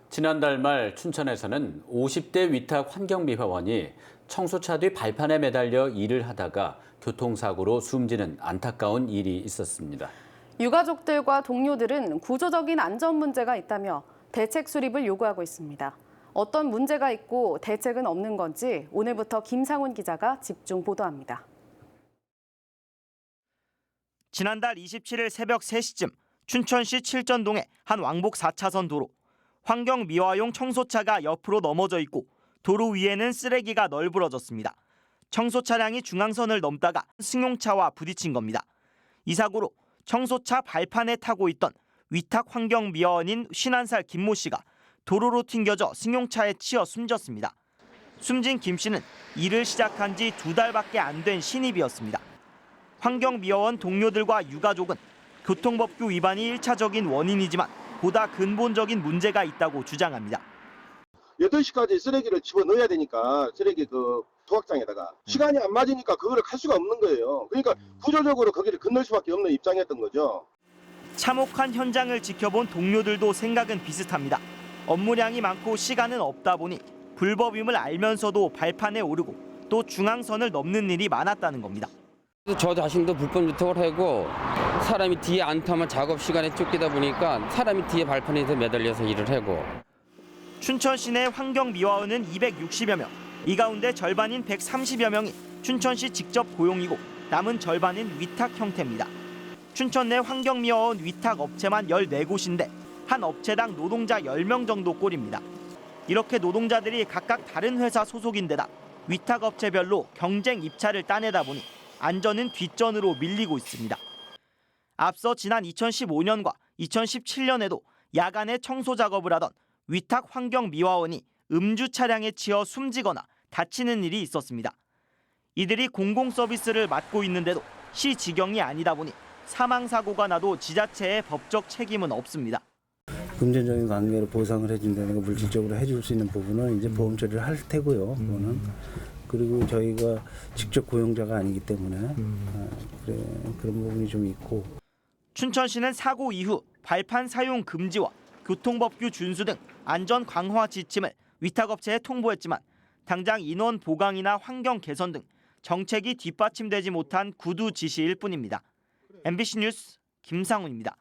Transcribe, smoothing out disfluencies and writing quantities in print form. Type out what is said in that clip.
지난달 말 춘천에서는 50대 위탁 환경미화원이 청소차 뒤 발판에 매달려 일을 하다가 교통사고로 숨지는 안타까운 일이 있었습니다. 유가족들과 동료들은 구조적인 안전 문제가 있다며 대책 수립을 요구하고 있습니다. 어떤 문제가 있고 대책은 없는 건지 오늘부터 김상훈 기자가 집중 보도합니다. 지난달 27일 새벽 3시쯤 춘천시 칠전동의 한 왕복 4차선 도로. 환경미화용 청소차가 옆으로 넘어져 있고 도로 위에는 쓰레기가 널브러졌습니다. 청소 차량이 중앙선을 넘다가 승용차와 부딪힌 겁니다. 이 사고로 청소차 발판에 타고 있던 위탁 환경미화원인 51살 김모 씨가 도로로 튕겨져 승용차에 치여 숨졌습니다. 숨진 김 씨는 일을 시작한 지 2달밖에 안 된 신입이었습니다. 환경미화원 동료들과 유가족은 교통법규 위반이 1차적인 원인이지만 보다 근본적인 문제가 있다고 주장합니다. 8시까지 쓰레기를 집어넣어야 되니까 쓰레기 도각장에다가 시간이 안 맞으니까 그거를 갈 수가 없는 거예요. 그러니까 구조적으로 거기를 건널 수밖에 없는 입장이었던 거죠. 참혹한 현장을 지켜본 동료들도 생각은 비슷합니다. 업무량이 많고 시간은 없다 보니 불법임을 알면서도 발판에 오르고 또 중앙선을 넘는 일이 많았다는 겁니다. 저 자신도 불법 유탁을 하고 사람이 뒤에 안 타면 작업 시간에 쫓기다 보니까 사람이 뒤에 발판에서 매달려서 일을 하고. 춘천 시내 환경미화원은 260여 명, 이 가운데 절반인 130여 명이 춘천시 직접 고용이고 남은 절반은 위탁 형태입니다. 춘천 내 환경미화원 위탁 업체만 14곳인데 한 업체당 노동자 10명 정도 꼴입니다. 이렇게 노동자들이 각각 다른 회사 소속인데다 위탁 업체별로 경쟁 입찰을 따내다 보니 안전은 뒷전으로 밀리고 있습니다. 앞서 지난 2015년과 2017년에도 야간에 청소 작업을 하던 위탁 환경미화원이 음주 차량에 치여 숨지거나 다치는 일이 있었습니다. 이들이 공공서비스를 맡고 있는데도 시 지경이 아니다 보니 사망사고가 나도 지자체의 법적 책임은 없습니다. 금전적인 관계로 보상을 해준다는 거 물질적으로 해줄 수 있는 부분은 이제 보험 처리를 할 테고요. 그거는. 그리고 저희가 직접 고용자가 아니기 때문에 그런 부분이 좀 있고. 춘천시는 사고 이후 발판 사용 금지와 교통법규 준수 등 안전 강화 지침을 위탁업체에 통보했지만 당장 인원 보강이나 환경 개선 등 정책이 뒷받침되지 못한 구두 지시일 뿐입니다. MBC 뉴스 김상훈입니다.